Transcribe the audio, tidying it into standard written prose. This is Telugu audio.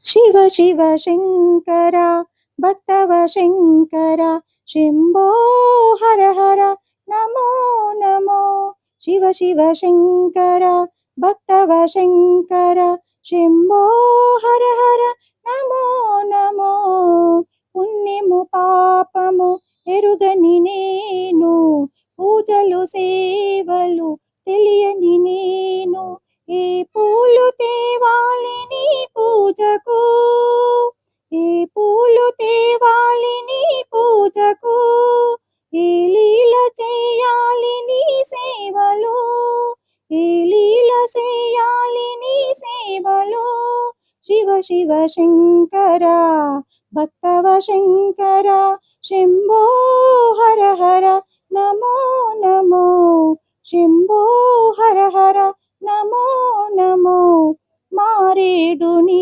शिव शिव शङ्कर भक्तव शङ्कर शम्भो हर हर नमो नमो शिव शिव शङ्कर भक्तव शङ्कर शम्भो हर हर नमो नमो పుణ్యము పాపము ఎరుగని నేను పూజలు సేవలు తెలియని నేను ఏ పూలు తేవాలి నీ పూజకు ఏ పూలు తేవాలి నీ పూజకు ఏ లీల చేయాలి నీ సేవలో ఏ లీల చేయాలి నీ సేవలో శివ శివ శంకర భక్తవ శంకర శంభో హర హర నమో నమో శంభో హర హర నమో నమో మారేడు నీ